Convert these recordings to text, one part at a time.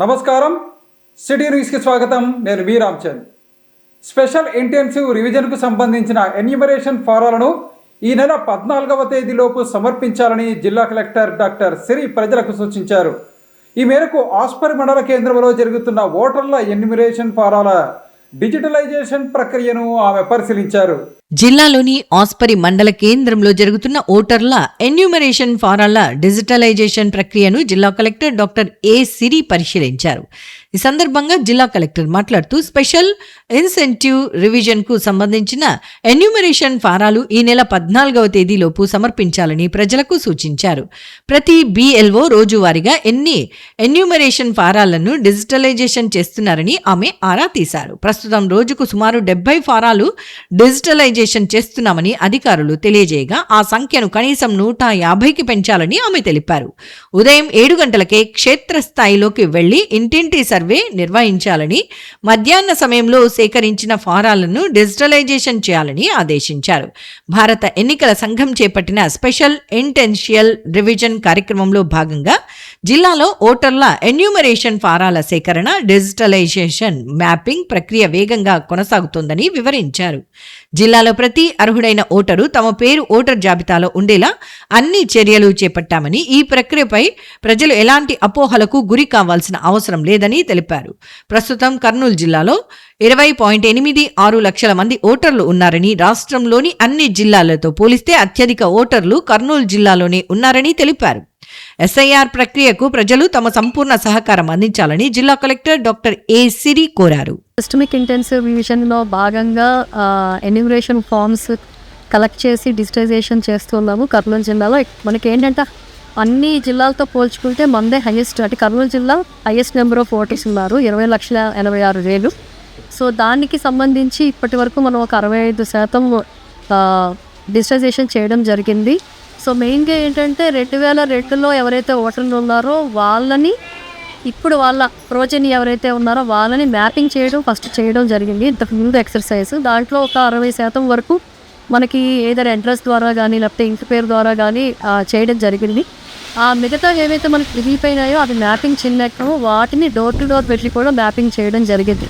నమస్కారం, సిటీ న్యూస్కి స్వాగతం. నేను వి రామచంద్. స్పెషల్ ఇంటెన్సివ్ రివిజన్కు సంబంధించిన ఎన్యూమరేషన్ ఫారాలను ఈ నెల 14వ తేదీలోపు సమర్పించాలని జిల్లా కలెక్టర్ డాక్టర్ సిరి ప్రజలకు సూచించారు. ఈ మేరకు ఆస్పరి మండల కేంద్రంలో జరుగుతున్న ఓటర్ల ఎన్యూమరేషన్ ఫారాల డిజిటలైజేషన్ ప్రక్రియను ఆమె పరిశీలించారు. జిల్లాలోని ఆస్పరి మండల కేంద్రంలో జరుగుతున్న ఓటర్ల ఎన్యూమరేషన్ ఫారాల డిజిటలైజేషన్ ప్రక్రియను జిల్లా కలెక్టర్ డాక్టర్ ఏ సిరి పరిశీలించారు. ఈ సందర్భంగా జిల్లా కలెక్టర్ మాట్లాడుతూ స్పెషల్ ఇన్సెంటివ్ రివిజన్ కు సంబంధించిన ఎన్యూమరేషన్ ఫారాలు ఈ నెల 14వ తేదీలోపు సమర్పించాలని ప్రజలకు సూచించారు. ప్రతి బిఎల్ఓ రోజువారీగా ఎన్ని ఎన్యూమరేషన్ ఫారాలను డిజిటలైజేషన్ చేస్తున్నారని ఆమె ఆరా తీశారు. ప్రస్తుతం రోజుకు సుమారు 70 ఫారాలు డిజిటలైజేషన్ చేస్తున్నామని అధికారులు తెలియజేయగా ఆ సంఖ్యను కనీసం 150కి పెంచాలని ఆమె తెలిపారు. ఉదయం 7 గంటలకే క్షేత్రస్థాయిలోకి వెళ్లి ఇంటింటి సర్వే నిర్వహించాలని, మధ్యాహ్న సమయంలో సేకరించిన ఫారాలను డిజిటలైజేషన్ చేయాలని ఆదేశించారు. భారత ఎన్నికల సంఘం చేపట్టిన స్పెషల్ ఇంటెన్షియల్ రివిజన్ కార్యక్రమంలో భాగంగా జిల్లాలో ఓటర్ల ఎన్యూమరేషన్ ఫారాల సేకరణ, డిజిటలైజేషన్, మ్యాపింగ్ ప్రక్రియ వేగంగా కొనసాగుతోందని వివరించారు. జిల్లాలో ప్రతి అర్హుడైన ఓటరు తమ పేరు ఓటర్ జాబితాలో ఉండేలా అన్ని చర్యలు చేపట్టామని, ఈ ప్రక్రియపై ప్రజలు ఎలాంటి అపోహలకు గురి కావాల్సిన అవసరం లేదని తెలిపారు. ప్రస్తుతం కర్నూలు జిల్లాలో 20.86 లక్షల మంది ఓటర్లు ఉన్నారని, రాష్ట్రంలోని అన్ని జిల్లాలతో పోలిస్తే అత్యధిక ఓటర్లు కర్నూలు జిల్లాలోనే ఉన్నారని తెలిపారు. ఎస్ఐఆర్ ప్రక్రియకు ప్రజలు తమ సంపూర్ణ సహకారం అందించాలని జిల్లా కలెక్టర్ డాక్టర్ ఏ సిరి కోరారు. సిస్టమిక్ ఇంటెన్సివ్ రివిజన్లో భాగంగా ఎన్యూమరేషన్ ఫామ్స్ కలెక్ట్ చేసి డిజిటైజేషన్ చేస్తున్నాము. కర్నూలు జిల్లాలో మనకి ఏంటంటే అన్ని జిల్లాలతో పోల్చుకుంటే మనదే హైయెస్ట్, అంటే కర్నూలు జిల్లా హైయెస్ట్ నెంబర్ ఆఫ్ ఓటర్స్ ఉన్నారు, 20,86,000. సో దానికి సంబంధించి ఇప్పటి వరకు మనం ఒక 65% డిజిటైజేషన్ చేయడం జరిగింది. సో మెయిన్గా ఏంటంటే 2002లో ఎవరైతే ఓటర్లు ఉన్నారో వాళ్ళని, ఇప్పుడు వాళ్ళ ప్రోజని ఎవరైతే ఉన్నారో వాళ్ళని మ్యాపింగ్ ఫస్ట్ చేయడం జరిగింది. ఇంతకు ముందు ఎక్సర్సైజ్ దాంట్లో ఒక 60% వరకు మనకి ఏదైనా అడ్రస్ ద్వారా కానీ లేకపోతే ఇంటి పేరు ద్వారా కానీ చేయడం జరిగింది. ఆ మిగతా ఏవైతే మనకి మిగిలిపోయినాయో అది మ్యాపింగ్ చేయలేకపో వాటిని డోర్ టు డోర్ పెట్టి కూడా మ్యాపింగ్ చేయడం జరిగింది.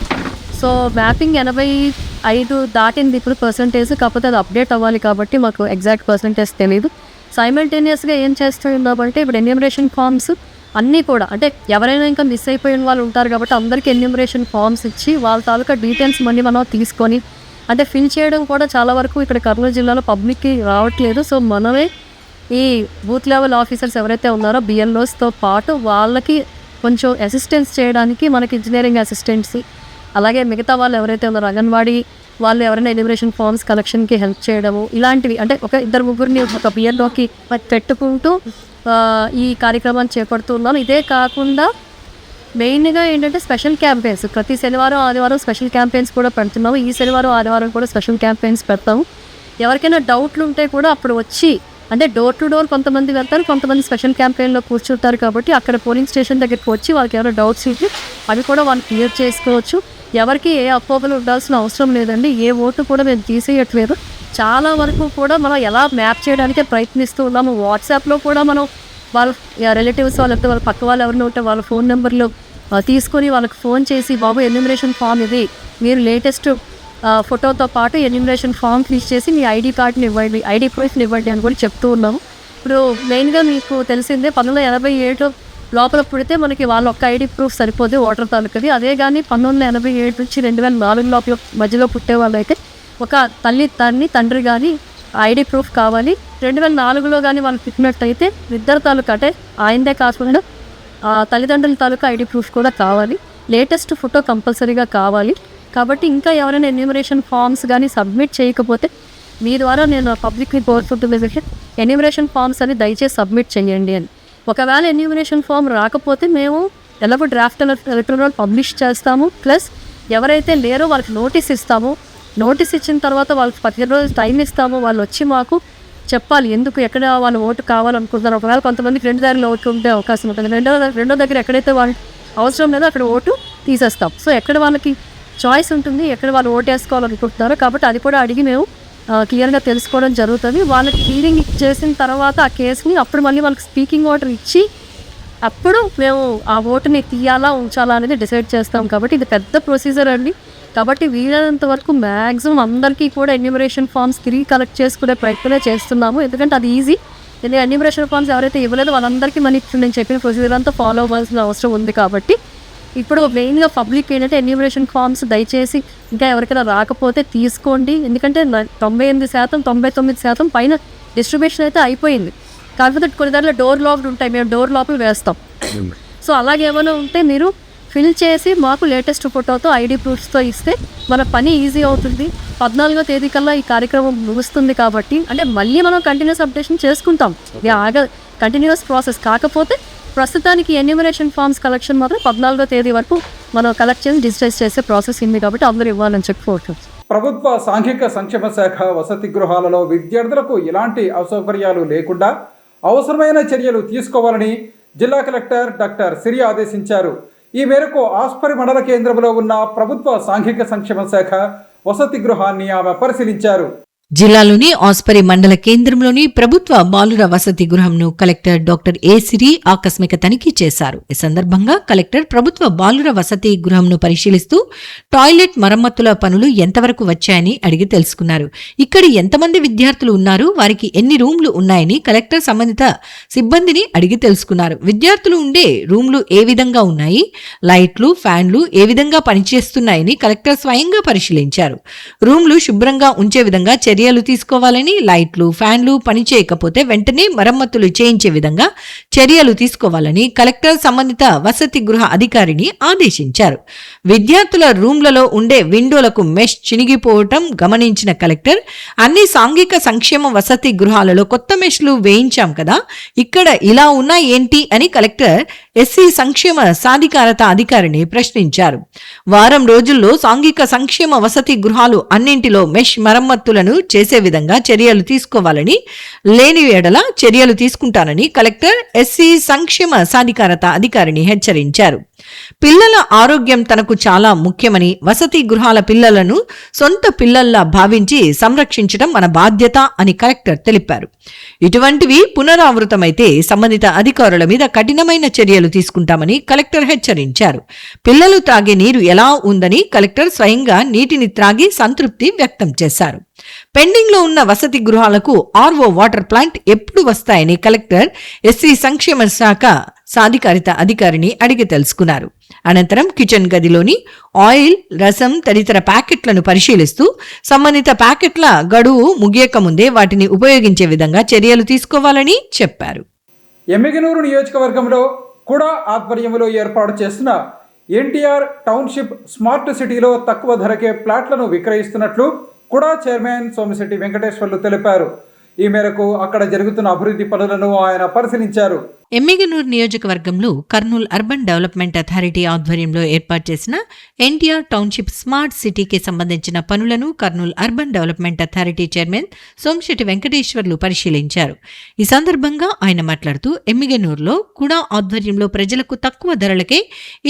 సో మ్యాపింగ్ 85 దాటింది ఇప్పుడు పర్సంటేజ్. కాకపోతే అది అప్డేట్ అవ్వాలి కాబట్టి మాకు ఎగ్జాక్ట్ పర్సంటేజ్ తెలియదు. సైమల్టేనియస్గా ఏం చేస్తున్నామంటే ఇప్పుడు ఎన్యూమరేషన్ ఫామ్స్ అన్నీ కూడా, అంటే ఎవరైనా ఇంకా మిస్ అయిపోయిన వాళ్ళు ఉంటారు కాబట్టి అందరికీ ఎన్యూమరేషన్ ఫామ్స్ ఇచ్చి వాళ్ళ తాలూకా డీటెయిల్స్ మళ్ళీ మనం తీసుకొని అంటే ఫిల్ చేయడం కూడా చాలా వరకు ఇక్కడ కర్నూలు జిల్లాలో పబ్లిక్కి రావట్లేదు. సో మనమే ఈ బూత్ లెవెల్ ఆఫీసర్స్ ఎవరైతే ఉన్నారో బిఎల్ఓస్తో పాటు వాళ్ళకి కొంచెం అసిస్టెన్స్ చేయడానికి మనకి ఇంజనీరింగ్ అసిస్టెంట్స్, అలాగే మిగతా వాళ్ళు ఎవరైతే ఉన్నారో అంగన్వాడీ వాళ్ళు ఎవరైనా ఎన్యూమరేషన్ ఫామ్స్ కలెక్షన్కి హెల్ప్ చేయడము, ఇలాంటివి అంటే ఒక 2-3 ఒక బిఎల్ఓకి పెట్టుకుంటూ ఈ కార్యక్రమాన్ని చేపడుతున్నాం. ఇదే కాకుండా మెయిన్గా ఏంటంటే స్పెషల్ క్యాంపెయిన్స్ ప్రతి శనివారం ఆదివారం స్పెషల్ క్యాంపెయిన్స్ కూడా పెడుతున్నాము. ఈ శనివారం ఆదివారం కూడా స్పెషల్ క్యాంపెయిన్స్ పెడతాము. ఎవరికైనా డౌట్లు ఉంటే కూడా అప్పుడు వచ్చి, అంటే డోర్ టు డోర్ కొంతమంది వెళ్తారు, కొంతమంది స్పెషల్ క్యాంపెయిన్లో కూర్చుంటారు కాబట్టి అక్కడ పోలింగ్ స్టేషన్ దగ్గరికి వచ్చి వాళ్ళకి ఎవరైనా డౌట్స్ ఉంటే అవి కూడా వాళ్ళు క్లియర్ చేసుకోవచ్చు. ఎవరికి ఏ అపోహలు ఉండాల్సిన అవసరం లేదండి. ఏ ఓటు కూడా మేము తీసేయట్లేదు. చాలా వరకు కూడా మనం ఎలా మ్యాప్ చేయడానికే ప్రయత్నిస్తూ ఉన్నాము. వాట్సాప్లో కూడా మనం వాళ్ళ రిలేటివ్స్ వాళ్ళతో వాళ్ళ పక్క వాళ్ళు ఎవరిని ఉంటే వాళ్ళ ఫోన్ నెంబర్లు తీసుకొని వాళ్ళకి ఫోన్ చేసి, బాబు ఎన్యూమరేషన్ ఫామ్ ఇది, మీరు లేటెస్ట్ ఫోటోతో పాటు ఎన్యూమరేషన్ ఫామ్ ఫిల్ చేసి మీ ఐడి కార్డ్ని ఇవ్వండి, ఐడి ప్రూఫ్ని ఇవ్వండి అని కూడా చెప్తూ ఉన్నాము. ఇప్పుడు మెయిన్గా మీకు తెలిసిందే 1987 లోపల పుడితే మనకి వాళ్ళ ఒక్క ఐడి ప్రూఫ్ సరిపోదు ఓటర్ తాలూకది. అదే కానీ 1987 నుంచి 2004 లోపల మధ్యలో పుట్టే వాళ్ళు అయితే ఒక తండ్రి కానీ ఐడి ప్రూఫ్ కావాలి. 2004లో కానీ వాళ్ళు పుట్టినట్టయితే ఇద్దరు తాలూకా, అంటే ఆయనదే కాకుండా తల్లిదండ్రుల తాలూకా ఐడి ప్రూఫ్ కూడా కావాలి. లేటెస్ట్ ఫోటో కంపల్సరీగా కావాలి. కాబట్టి ఇంకా ఎవరైనా ఎన్యూమరేషన్ ఫామ్స్ కానీ సబ్మిట్ చేయకపోతే మీ ద్వారా నేను పబ్లిక్ని కోరుకుంటున్న ఎన్యూమరేషన్ ఫామ్స్ అని దయచేసి సబ్మిట్ చేయండి అని. ఒకవేళ ఎన్యూమరేషన్ ఫామ్ రాకపోతే మేము ఎలాగో డ్రాఫ్ట్ ఎలక్ట్రానిక్ పబ్లిష్ చేస్తాము. ప్లస్ ఎవరైతే లేరో వాళ్ళకి నోటీస్ ఇస్తాము. నోటీస్ ఇచ్చిన తర్వాత వాళ్ళకి 15 రోజులు టైం ఇస్తాము. వాళ్ళు వచ్చి మాకు చెప్పాలి ఎందుకు, ఎక్కడ వాళ్ళు ఓటు కావాలనుకుంటున్నారు. ఒకవేళ కొంతమందికి 2 దారిలో ఓటు ఉండే అవకాశం ఉంటుంది. రెండో దగ్గర ఎక్కడైతే వాళ్ళు అవసరం లేదో అక్కడ ఓటు తీసేస్తాం. సో ఎక్కడ వాళ్ళకి చాయిస్ ఉంటుంది, ఎక్కడ వాళ్ళు ఓటు వేసుకోవాలనుకుంటున్నారో. కాబట్టి అది కూడా అడిగి మేము క్లియర్గా తెలుసుకోవడం జరుగుతుంది. వాళ్ళకి హీరింగ్ చేసిన తర్వాత ఆ కేసుని అప్పుడు మళ్ళీ వాళ్ళకి స్పీకింగ్ ఆర్డర్ ఇచ్చి అప్పుడు మేము ఆ ఓటుని తీయాలా ఉంచాలా అనేది డిసైడ్ చేస్తాం. కాబట్టి ఇది పెద్ద ప్రొసీజర్ అండి. కాబట్టి వీలైనంత వరకు మ్యాక్సిమం అందరికీ కూడా ఎన్యూమరేషన్ ఫామ్స్ తిరిగి కలెక్ట్ చేసుకునే ప్రయత్నమే చేస్తున్నాము. ఎందుకంటే అది ఈజీ. ఎన్యూమరేషన్ ఫామ్స్ ఎవరైతే ఇవ్వలేదో వాళ్ళందరికీ మళ్ళీ ఇప్పుడు నేను చెప్పిన ప్రొసీజర్ అంతా ఫాలో అవ్వాల్సిన అవసరం ఉంది. కాబట్టి ఇప్పుడు మెయిన్గా పబ్లిక్ ఏంటంటే ఎన్యూమరేషన్ ఫామ్స్ దయచేసి ఇంకా ఎవరికైనా రాకపోతే తీసుకోండి. ఎందుకంటే 98%, 99% పైన డిస్ట్రిబ్యూషన్ అయితే అయిపోయింది. కాకపోతే కొన్ని దాంట్లో డోర్ లాక్డ్ ఉంటాయి, మేము డోర్ లోపల వేస్తాం. సో అలాగే ఏమైనా ఉంటే మీరు ఫిల్ చేసి మాకు లేటెస్ట్ ఫోటోతో ఐడి ప్రూఫ్స్తో ఇస్తే మన పని ఈజీ అవుతుంది. 14వ తేదీ కల్లా ఈ కార్యక్రమం ముగుస్తుంది. కాబట్టి అంటే మళ్ళీ మనం కంటిన్యూస్ అప్డేషన్ చేసుకుంటాం. ఇది కంటిన్యూస్ ప్రాసెస్. కాకపోతే ప్రస్తుతానికి ఎన్యూమరేషన్ ఫామ్స్ కలెక్షన్ మాత్రం 14వ తేదీ వరకు మనం కలెక్ట్ చేసి డిజిటైజ్ చేసే ప్రాసెస్ ఉంది. కాబట్టి అందరూ ఇవ్వాలని చెప్పుకోవచ్చు. ప్రభుత్వ సాంఘిక సంక్షేమ శాఖ వసతి గృహాలలో విద్యార్థులకు ఎలాంటి అసౌకర్యాలు లేకుండా అవసరమైన చర్యలు తీసుకోవాలని జిల్లా కలెక్టర్ డాక్టర్ సిరి ఆదేశించారు. ఈ మేరకు ఆస్పరి మండల కేంద్రంలో ఉన్న ప్రభుత్వ సాంఘిక సంక్షేమ శాఖ వసతి గృహాన్ని ఆమె పరిశీలించారు. జిల్లాలోని ఆస్పరి మండల కేంద్రంలోని ప్రభుత్వ బాలుర వసతి గృహంను కలెక్టర్ డాక్టర్ ఏ సిరి ఆకస్మిక తనిఖీ చేశారు. ఈ సందర్భంగా కలెక్టర్ ప్రభుత్వ బాలుర వసతి గృహంను పరిశీలిస్తూ టాయిలెట్ మరమ్మతుల పనులు ఎంతవరకు వచ్చాయని అడిగి తెలుసుకున్నారు. ఇక్కడ ఎంతమంది విద్యార్థులు ఉన్నారు, వారికి ఎన్ని రూమ్లు ఉన్నాయని కలెక్టర్ సంబంధిత సిబ్బందిని అడిగి తెలుసుకున్నారు. విద్యార్థులు ఉండే రూమ్లు ఏ విధంగా ఉన్నాయి, లైట్లు, ఫ్యాన్లు ఏ విధంగా పనిచేస్తున్నాయని కలెక్టర్ స్వయంగా పరిశీలించారు. రూమ్లు శుభ్రంగా ఉంచే విధంగా చర్యలు తీసుకోవాలని, లైట్లు, ఫ్యాన్లు పనిచేయకపోతే వెంటనే మరమ్మతులు చేయించే విధంగా చర్యలు తీసుకోవాలని కలెక్టర్ సంబంధిత వసతి గృహ అధికారిని ఆదేశించారు. విద్యార్థుల రూమ్లలో ఉండే విండోలకు మెష్ చినిగిపోవటం గమనించిన కలెక్టర్ అన్ని సాంఘిక సంక్షేమ వసతి గృహాలలో కొత్త మెష్లు వేయించాం కదా, ఇక్కడ ఇలా ఉన్నా ఏంటి అని కలెక్టర్ ఎస్సీ సంక్షేమ సాధికారత అధికారిని ప్రశ్నించారు. వారం రోజుల్లో సాంఘిక సంక్షేమ వసతి గృహాలు అన్నింటిలో మెష్ మరమ్మతులను చేసే విధంగా చర్యలు తీసుకోవాలని, లేని ఎడల చర్యలు తీసుకుంటానని కలెక్టర్ ఎస్సీ సంక్షేమ సాధికారత అధికారిని హెచ్చరించారు. పిల్లల ఆరోగ్యం తనకు చాలా ముఖ్యమని, వసతి గృహాల పిల్లలను సొంత పిల్లల్లా భావించి సంరక్షించడం మన బాధ్యత అని కలెక్టర్ తెలిపారు. ఇటువంటివి పునరావృతమైతే సంబంధిత అధికారుల మీద కఠినమైన చర్యలు తీసుకుంటామని కలెక్టర్ హెచ్చరించారు. పిల్లలు త్రాగే నీరు ఎలా ఉందని కలెక్టర్ స్వయంగా నీటిని త్రాగి సంతృప్తి వ్యక్తం చేశారు. పెండింగ్ లో ఉన్న వసతి గృహాలకు ఆర్ఓ వాటర్ ప్లాంట్ ఎప్పుడు వస్తాయని కలెక్టర్ ఎస్సీ సంక్షేమ శాఖ సాధికారిత అధికారిని అడిగి తెలుసుకున్నారు. అనంతరం కిచెన్ గదిలోని ఆయిల్, రసం తదితర ప్యాకెట్లను పరిశీలిస్తూ సంబంధిత ప్యాకెట్ల గడువు ముగియక ముందే వాటిని ఉపయోగించే విధంగా చర్యలు తీసుకోవాలని చెప్పారు. ఎమ్మిగనూరు నియోజకవర్గంలో కూడా ఆధ్వర్యంలో ఏర్పాటు చేస్తున్న ఎన్టీఆర్ టౌన్షిప్ స్మార్ట్ సిటీలో తక్కువ ధరకే ప్లాట్లను విక్రయిస్తున్నట్లు కూడా చైర్మన్ సోమిశెట్టి వెంకటేశ్వర్లు తెలిపారు. ఈ మేరకు అక్కడ జరుగుతున్న అభివృద్ధి పనులను ఆయన పరిశీలించారు. ఎమ్మిగనూరు నియోజకవర్గంలో కర్నూలు అర్బన్ డెవలప్మెంట్ అథారిటీ ఆధ్వర్యంలో ఏర్పాటు చేసిన ఎన్టీఆర్ టౌన్షిప్ స్మార్ట్ సిటీకి సంబంధించిన పనులను Kurnool urban development authority chairman Somisetti Venkateswarlu పరిశీలించారు. ఈ సందర్భంగా ఆయన మాట్లాడుతూ ఎమ్మిగనూరులో కూడా ఆధ్వర్యంలో ప్రజలకు తక్కువ ధరలకే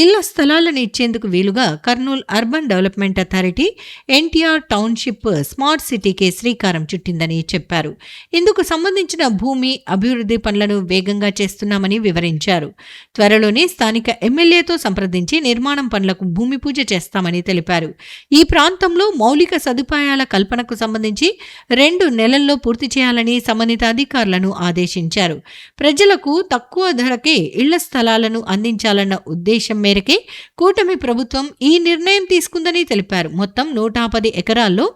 ఇళ్ల స్థలాలను ఇచ్చేందుకు వీలుగా Kurnool urban development authority NTR township smart సిటీకి శ్రీకారం చుట్టిందని చెప్పారు. ఇందుకు సంబంధించిన భూమి అభివృద్ధి పనులను వేగంగా చేస్తున్నామని వివరించారు. త్వరలోనే స్థానిక ఎమ్మెల్యేతో సంప్రదించి నిర్మాణం పనులకు భూమి పూజ చేస్తామని తెలిపారు. ఈ ప్రాంతంలో మౌలిక సదుపాయాల కల్పనకు సంబంధించి 2 నెలల్లో పూర్తి చేయాలని సంబంధిత అధికారులను ఆదేశించారు. ప్రజలకు తక్కువ ధరకే ఇళ్ల స్థలాలను అందించాలన్న ఉద్దేశం మేరకే కూటమి ప్రభుత్వం ఈ నిర్ణయం తీసుకుందని తెలిపారు. మొత్తం 110 ఎకరాల్లో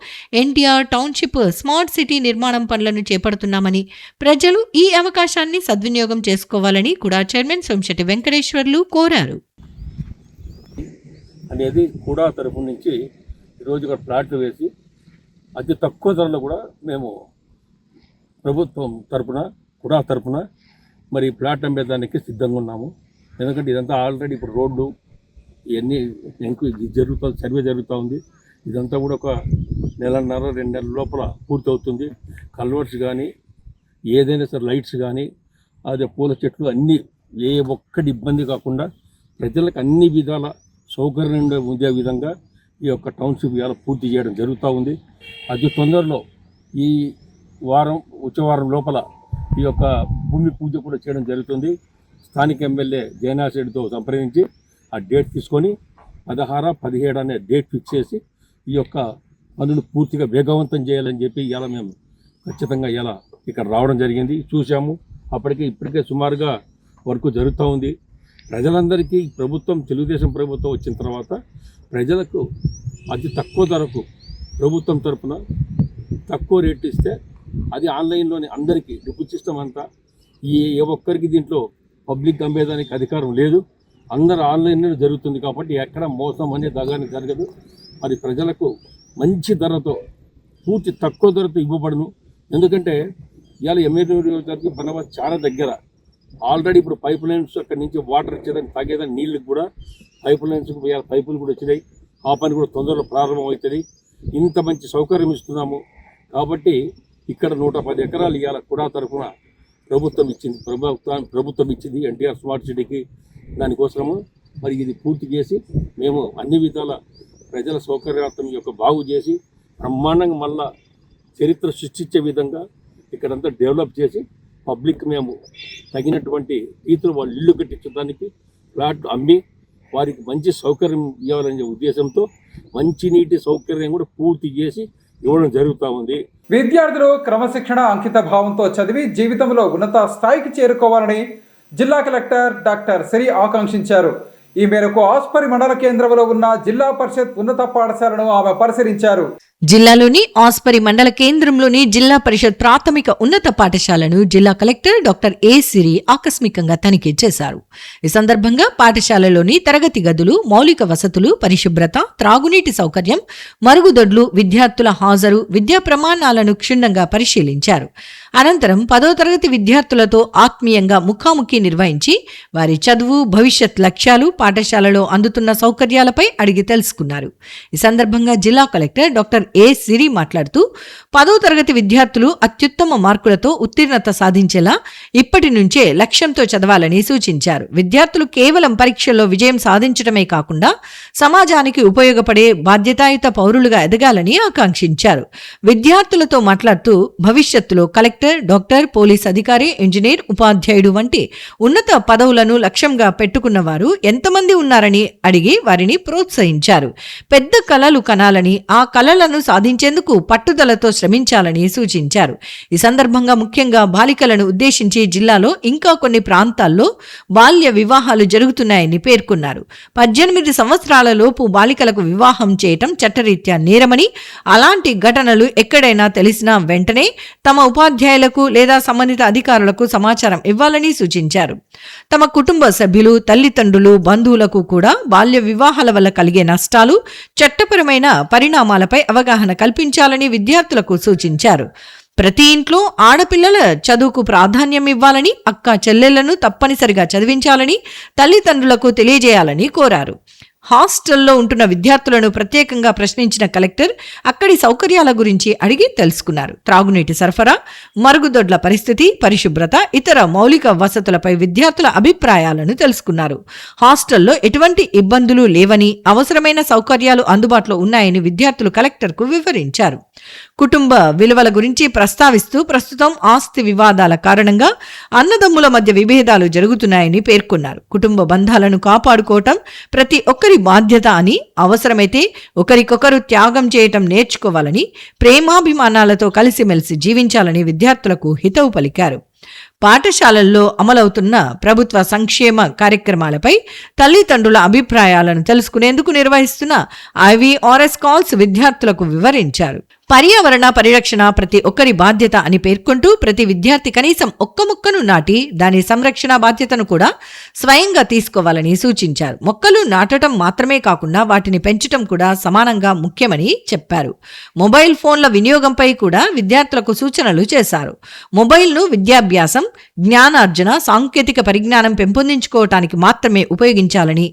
ఎన్టీఆర్ టౌన్షిప్ స్మార్ట్ సిటీ నిర్మాణం పనులను చేపడుతున్నామని, ప్రజలు ఈ అవకాశాన్ని సద్వినియోగం చేసుకోవాలని కూడా చైర్మన్ సోమిశెట్టి వెంకటేశ్వర్లు కోరారు. అనేది కూడా తరపు నుంచి ఈరోజు ఇక్కడ ప్లాట్లు వేసి అతి తక్కువ ధరలో కూడా మేము ప్రభుత్వం తరపున కూడా తరపున మరి ప్లాట్ అమ్మేదానికి సిద్ధంగా ఉన్నాము. ఎందుకంటే ఇదంతా ఆల్రెడీ ఇప్పుడు రోడ్లు ఇవన్నీ సర్వే జరుగుతూ ఉంది. ఇదంతా కూడా ఒక 1.5-2 నెలల లోపల పూర్తవుతుంది. కల్వర్స్ కానీ ఏదైనా సరే లైట్స్ కానీ అదే పూల చెట్లు అన్నీ ఏ ఒక్కటి ఇబ్బంది కాకుండా ప్రజలకు అన్ని విధాల సౌకర్యం ఉండే విధంగా ఈ యొక్క టౌన్షిప్ ఇవాళ పూర్తి చేయడం జరుగుతూ ఉంది. అతి తొందరలో ఈ వచ్చే వారం లోపల ఈ యొక్క భూమి పూజ కూడా చేయడం జరుగుతుంది. స్థానిక ఎమ్మెల్యే జయనాథ్ రెడ్డితో సంప్రదించి ఆ డేట్ తీసుకొని 16, 17 అనే డేట్ ఫిక్స్ చేసి ఈ యొక్క పనులు పూర్తిగా వేగవంతం చేయాలని చెప్పి ఇలా మేము ఖచ్చితంగా ఇలా ఇక్కడ రావడం జరిగింది. చూసాము, ఇప్పటికే సుమారుగా వర్క్ జరుగుతూ ఉంది. ప్రజలందరికీ ప్రభుత్వం, తెలుగుదేశం ప్రభుత్వం వచ్చిన తర్వాత ప్రజలకు అతి తక్కువ ధరకు ప్రభుత్వం తరఫున తక్కువ రేట్ ఇస్తే అది ఆన్లైన్లోనే అందరికీ డిప్యూటీ సిస్టమ్ అంతా ఏ ఒక్కరికి దీంట్లో పబ్లిక్ అమ్మేదానికి అధికారం లేదు. అందరూ ఆన్లైన్లో జరుగుతుంది కాబట్టి ఎక్కడ మోసం అనే దగాని జరగదు. మరి ప్రజలకు మంచి ధరతో, పూర్తి తక్కువ ధరతో ఇవ్వబడును. ఎందుకంటే ఇవాళ ఎమ్మెల్యే బనవాస్ చాలా దగ్గర. ఆల్రెడీ ఇప్పుడు పైప్ లైన్స్ అక్కడి నుంచి వాటర్ వచ్చేదాన్ని, తాగేదాన్ని నీళ్ళకి కూడా పైపులు కూడా వచ్చినాయి. ఆ పని కూడా తొందరలో ప్రారంభం అవుతుంది. ఇంత మంచి సౌకర్యం ఇస్తున్నాము కాబట్టి ఇక్కడ 110 ఎకరాలు ఇవాళ కూడా తరఫున ప్రభుత్వం ఇచ్చింది ఎన్టీఆర్ స్మార్ట్ సిటీకి. దానికోసము మరి ఇది పూర్తి చేసి మేము అన్ని విధాల ప్రజల సౌకర్యార్థం యొక్క బాగు చేసి బ్రహ్మాండంగా మళ్ళా చరిత్ర సృష్టించే విధంగా ఇక్కడంతా డెవలప్ చేసి పబ్లిక్ మేము తగినటువంటి రీతిలో వాళ్ళు ఇల్లు కట్టించడానికి ఫ్లాట్ అమ్మి వారికి మంచి సౌకర్యం ఇవ్వాలనే ఉద్దేశంతో మంచినీటి సౌకర్యం కూడా పూర్తి చేసి ఇవ్వడం జరుగుతూ ఉంది. విద్యార్థులు క్రమశిక్షణ, అంకిత భావంతో చదివి జీవితంలో ఉన్నత స్థాయికి చేరుకోవాలని జిల్లా కలెక్టర్ డాక్టర్ సిరి ఆకాంక్షించారు. ఈ మేరకు ఆస్పరి మండల కేంద్రంలో ఉన్న జిల్లా పరిషత్ ఉన్నత పాఠశాలను ఆమె పరిశీలించారు. జిల్లాలోని ఆస్పరి మండల కేంద్రంలోని జిల్లా పరిషత్ ప్రాథమిక ఉన్నత పాఠశాలను జిల్లా కలెక్టర్ డాక్టర్ ఏ సిరి ఆకస్మికంగా తనిఖీ చేశారు. ఈ సందర్భంగా పాఠశాలలోని తరగతి గదులు, మౌలిక వసతులు, పరిశుభ్రత, త్రాగునీటి సౌకర్యం, మరుగుదొడ్లు, విద్యార్థుల హాజరు, విద్యా ప్రమాణాలను క్షుణ్ణంగా పరిశీలించారు. అనంతరం 10వ తరగతి విద్యార్థులతో ఆత్మీయంగా ముఖాముఖి నిర్వహించి వారి చదువు, భవిష్యత్ లక్ష్యాలు, పాఠశాలలో అందుతున్న సౌకర్యాలపై అడిగి తెలుసుకున్నారు. ఈ సందర్భంగా జిల్లా కలెక్టర్ డాక్టర్ ఏ సిరి మాట్లాడుతూ 10వ తరగతి విద్యార్థులు అత్యుత్తమ మార్కులతో ఉత్తీర్ణత సాధించేలా ఇప్పటి నుంచే లక్ష్యంతో చదవాలని సూచించారు. విద్యార్థులు కేవలం పరీక్షల్లో విజయం సాధించడమే కాకుండా సమాజానికి ఉపయోగపడే బాధ్యతాయుత పౌరులుగా ఎదగాలని ఆకాంక్షించారు. విద్యార్థులతో మాట్లాడుతూ భవిష్యత్తులో కలెక్టర్, డాక్టర్, పోలీస్ అధికారి, ఇంజనీర్, ఉపాధ్యాయుడు వంటి ఉన్నత పదవులను లక్ష్యంగా పెట్టుకున్న వారు ఎంతమంది ఉన్నారని అడిగి వారిని ప్రోత్సహించారు. పెద్ద కలలు కనాలని, ఆ కలలను సాధించేందుకు పట్టుదలతో శ్రమించాలని సూచించారు. ఈ సందర్భంగా ముఖ్యంగా బాలికలను ఉద్దేశించి జిల్లాలో ఇంకా కొన్ని ప్రాంతాల్లో బాల్య వివాహాలు జరుగుతున్నాయని పేర్కొన్నారు. 18 సంవత్సరాల లోపు బాలికలకు వివాహం చేయటం చట్టరీత్యా నేరమని, అలాంటి ఘటనలు ఎక్కడైనా తెలిసినా వెంటనే తమ ఉపాధ్యాయులకు లేదా సంబంధిత అధికారులకు సమాచారం ఇవ్వాలని సూచించారు. తమ కుటుంబ సభ్యులు, తల్లిదండ్రులు, బంధువులకు కూడా బాల్య వివాహాల వల్ల కలిగే నష్టాలు, చట్టపరమైన పరిణామాలపై అవగాహన కల్పించాలని విద్యార్థులకు సూచించారు. ప్రతి ఇంట్లో ఆడపిల్లల చదువుకు ప్రాధాన్యం ఇవ్వాలని, అక్క చెల్లెళ్లను తప్పనిసరిగా చదివించాలని తల్లిదండ్రులకు తెలియజేయాలని కోరారు. హాస్టల్లో ఉంటున్న విద్యార్థులను ప్రత్యేకంగా ప్రశ్నించిన కలెక్టర్ అక్కడి సౌకర్యాల గురించి అడిగి తెలుసుకున్నారు. త్రాగునీటి సరఫరా, మరుగుదొడ్ల పరిస్థితి, పరిశుభ్రత, ఇతర మౌలిక వసతులపై విద్యార్థుల అభిప్రాయాలను తెలుసుకున్నారు. హాస్టల్లో ఎటువంటి ఇబ్బందులు లేవని, అవసరమైన సౌకర్యాలు అందుబాటులో ఉన్నాయని విద్యార్థులు కలెక్టర్కు వివరించారు. కుటుంబ విలువల గురించి ప్రస్తావిస్తూ ప్రస్తుతం ఆస్తి వివాదాల కారణంగా అన్నదమ్ముల మధ్య విభేదాలు జరుగుతున్నాయని పేర్కొన్నారు. కుటుంబ బంధాలను కాపాడుకోవటం ప్రతి ఒక్కరి బాధ్యత అని, అవసరమైతే ఒకరికొకరు త్యాగం చేయటం నేర్చుకోవాలని, ప్రేమాభిమానాలతో కలిసిమెలిసి జీవించాలని విద్యార్థులకు హితవు పలికారు. పాఠశాలల్లో అమలవుతున్న ప్రభుత్వ సంక్షేమ కార్యక్రమాలపై తల్లిదండ్రుల అభిప్రాయాలను తెలుసుకునేందుకు నిర్వహిస్తున్న IVRS కాల్స్ విద్యార్థులకు వివరించారు. పర్యావరణ పరిరక్షణ ప్రతి ఒక్కరి బాధ్యత అని పేర్కొంటూ ప్రతి విద్యార్థి కనీసం ఒక్క మొక్కను నాటి దాని సంరక్షణ బాధ్యతను కూడా స్వయంగా తీసుకోవాలని సూచించారు. మొక్కలు నాటడం మాత్రమే కాకుండా వాటిని పెంచడం కూడా సమానంగా ముఖ్యమని చెప్పారు. మొబైల్ ఫోన్ల వినియోగంపై కూడా విద్యార్థులకు సూచనలు చేశారు. మొబైల్ను విద్యాభ్యాసం, జ్ఞానార్జన, సాంకేతిక పరిజ్ఞానం పెంపొందించుకోవటానికి మాత్రమే ఉపయోగించాలని,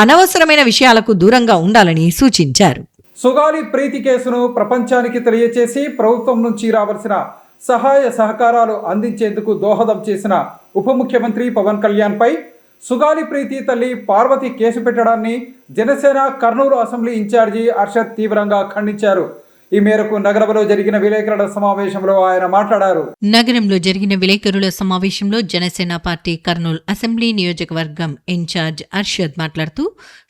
అనవసరమైన విషయాలకు దూరంగా ఉండాలని సూచించారు. సుగాలి ప్రీతి కేసును ప్రపంచానికి తెలియచేసి ప్రభుత్వం నుంచి రావాల్సిన సహాయ సహకారాలు అందించేందుకు దోహదం చేసిన ఉప ముఖ్యమంత్రి పవన్ కళ్యాణ్పై సుగాలి ప్రీతి తల్లి పార్వతి కేసు పెట్టడాన్ని జనసేన కర్నూలు అసెంబ్లీ ఇన్ఛార్జి అర్షద్ తీవ్రంగా ఖండించారు. ఈ మేరకు నగరంలో జరిగిన విలేకరుల సమావేశంలో ఆయన మాట్లాడారు. నగరంలో జరిగిన విలేకరుల సమావేశంలో జనసేన పార్టీ కర్నూలు అసెంబ్లీ నియోజకవర్గం ఇన్ఛార్జ్ అర్షద్ మాట్లాడుతూ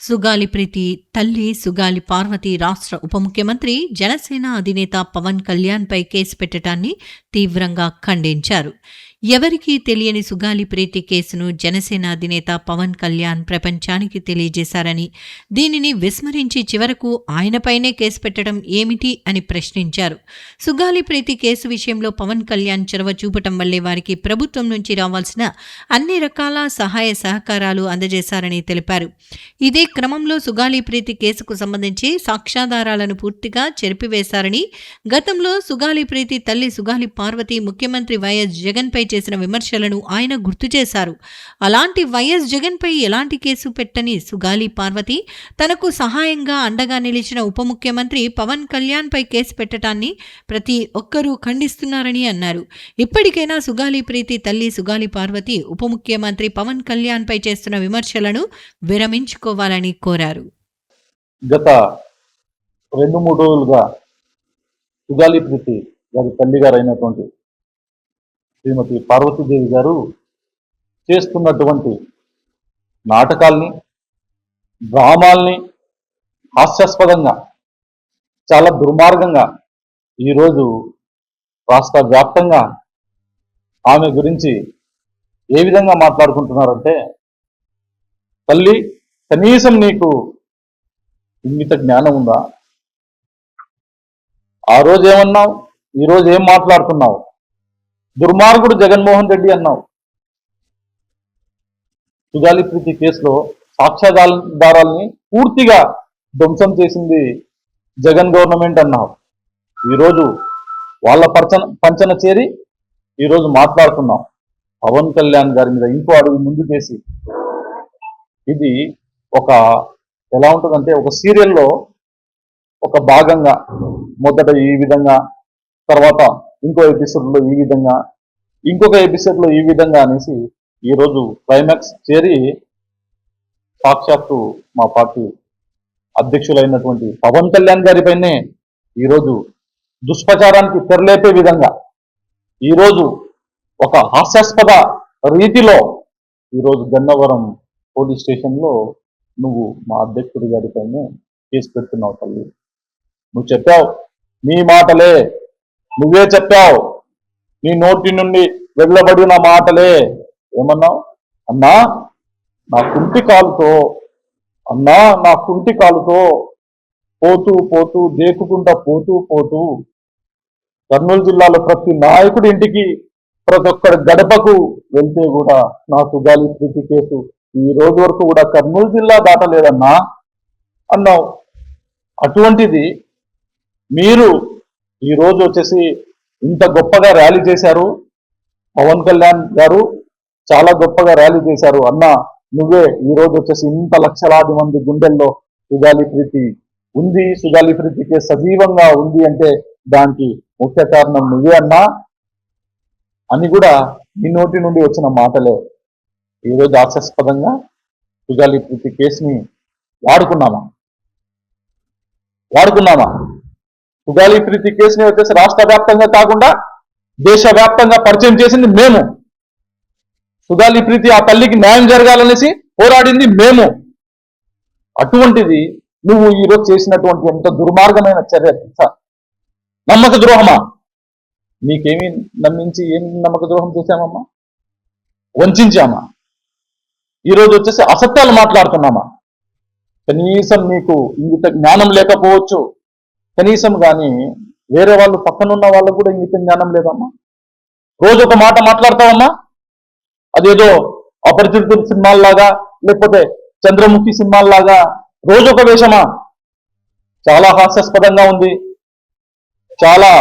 సుగాలి ప్రీతి తల్లి సుగాలి పార్వతి రాష్ట్ర ఉప ముఖ్యమంత్రి జనసేన అధినేత పవన్ కళ్యాణ్ పై కేసు పెట్టడాన్ని తీవ్రంగా ఖండించారు. ఎవరికీ తెలియని సుగాలి ప్రీతి కేసును జనసేన అధినేత పవన్ కళ్యాణ్ ప్రపంచానికి తెలియజేశారని, దీనిని విస్మరించి చివరకు ఆయనపైనే కేసు పెట్టడం ఏమిటి అని ప్రశ్నించారు. సుగాలి ప్రీతి కేసు విషయంలో పవన్ కళ్యాణ్ చొరవ చూపటం వల్లే వారికి ప్రభుత్వం నుంచి రావాల్సిన అన్ని రకాల సహాయ సహకారాలు అందజేశారని తెలిపారు. ఇదే క్రమంలో సుగాలి ప్రీతి కేసుకు సంబంధించి సాక్ష్యాధారాలను పూర్తిగా చెరిపివేశారని, గతంలో సుగాలి ప్రీతి తల్లి సుగాలి పార్వతి ముఖ్యమంత్రి వైఎస్ జగన్పై చేసిన విమర్శలను ఆయన గుర్తు చేశారు. అలాంటి వైఎస్ జగన్పై ఎలాంటి కేసు పెట్టని సుగాలి పార్వతి తనకు సహాయంగా అండగా నిలిచిన ఉప ముఖ్యమంత్రి పవన్ కళ్యాణ్ పై కేసు పెట్టడాన్ని ప్రతి ఒక్కరూ ఖండిస్తున్నారని అన్నారు. ఇప్పటికైనా సుగాలి ప్రీతి తల్లి సుగాలి పార్వతి ఉప ముఖ్యమంత్రి పవన్ కళ్యాణ్ పై చేస్తున్న విమర్శలను విరమించుకోవాలని కోరారు. గత 2-3 రోజులుగా సుగాలి ప్రీతి గారి తల్లి గారు అయినటువంటి శ్రీమతి పార్వతీదేవి గారు చేస్తున్నటువంటి నాటకాల్ని, డ్రామాల్ని హాస్యాస్పదంగా, చాలా దుర్మార్గంగా ఈరోజు రాష్ట్ర వ్యాప్తంగా ఆమె గురించి ఏ విధంగా మాట్లాడుకుంటున్నారంటే, తల్లి కనీసం నీకు ఇంగిత జ్ఞానం ఉందా? ఆ రోజు ఏమన్నావు, ఈరోజు ఏం మాట్లాడుతున్నావు? దుర్మార్గుడు జగన్మోహన్ రెడ్డి అన్నావు. సుగాలి ప్రీతి కేసులో సాక్ష్యాధారాలని పూర్తిగా ధ్వంసం చేసింది జగన్ గవర్నమెంట్ అన్నావు. ఈరోజు వాళ్ళ పంచన చేరి ఈరోజు మాట్లాడుతున్నాం. పవన్ కళ్యాణ్ గారి మీద ఇంకో అడుగు ముందు చేసి, ఇది ఒక ఎలా ఉంటుందంటే, ఒక సీరియల్లో ఒక భాగంగా మొదట ఈ విధంగా, తర్వాత ఇంకో ఎపిసోడ్లో ఈ విధంగా, ఇంకొక ఎపిసోడ్లో ఈ విధంగా అనేసి ఈరోజు క్లైమాక్స్ చేరి సాక్షాత్తు మా పార్టీ అధ్యక్షులైనటువంటి పవన్ కళ్యాణ్ గారిపైనే ఈరోజు దుష్ప్రచారానికి తెరలేపే విధంగా ఈరోజు ఒక హాస్యాస్పద రీతిలో ఈరోజు గన్నవరం పోలీస్ స్టేషన్లో నువ్వు మా అధ్యక్షుడి గారిపైనే కేసు పెడుతున్నావు. తల్లి, నువ్వు చెప్పావు, నీ మాటలే, నువ్వే చెప్పావు, నీ నోటి నుండి వెళ్ళబడిన మాటలే. ఏమన్నావు? అన్నా నా కుంటి కాలుతో, అన్నా నా కుంటి కాలుతో పోతూ పోతూ దేకుకుంటా పోతూ పోతూ కర్నూలు జిల్లాలో ప్రతి నాయకుడి ఇంటికి, ప్రతి ఒక్కరి గడపకు వెళ్తే కూడా నా సుగాలి ప్రీతి కేసు ఈ రోజు వరకు కూడా కర్నూలు జిల్లా దాటలేదన్నా అన్నావు. అటువంటిది మీరు ఈ రోజు వచ్చేసి ఇంత గొప్పగా ర్యాలీ చేశారు. పవన్ కళ్యాణ్ గారు చాలా గొప్పగా ర్యాలీ చేశారు అన్నా. నువ్వే ఈ రోజు వచ్చేసి ఇంత లక్షలాది మంది గుండెల్లో సుగాలి ప్రీతి ఉంది, సుగాలి ప్రీతికే సజీవంగా ఉంది అంటే దానికి ముఖ్య కారణం నువ్వే అన్నా అని కూడా నీ నోటి నుండి వచ్చిన మాటలే. ఈరోజు హాస్యాస్పదంగా సుగాలి ప్రీతి కేసుని వాడుకున్నామా? సుగాలి ప్రీతి కేసుని వచ్చేసి రాష్ట్ర వ్యాప్తంగా కాకుండా దేశవ్యాప్తంగా పరిచయం చేసింది మేము. సుగాలి ప్రీతి ఆ తల్లికి న్యాయం జరగాలనేసి పోరాడింది మేము. అటువంటిది నువ్వు ఈరోజు చేసినటువంటి ఎంత దుర్మార్గమైన చర్య, నమ్మక ద్రోహమా? నీకేమి నమ్మించి ఏం నమ్మక ద్రోహం చేశామమ్మా? వంచామా? ఈరోజు వచ్చేసి అసత్యాలు మాట్లాడుతున్నామా? కనీసం నీకు ఇంగిత జ్ఞానం లేకపోవచ్చు, కనీసం కానీ వేరే వాళ్ళు పక్కనున్న వాళ్ళకు కూడా ఇంగిత జ్ఞానం లేదమ్మా. రోజు ఒక మాట మాట్లాడతావమ్మా, అదేదో అపరిచితుల సినిమాల్లాగా, లేకపోతే చంద్రముఖి సినిమాల్లాగా రోజు ఒక వేషమా? చాలా హాస్యాస్పదంగా ఉంది. చాలా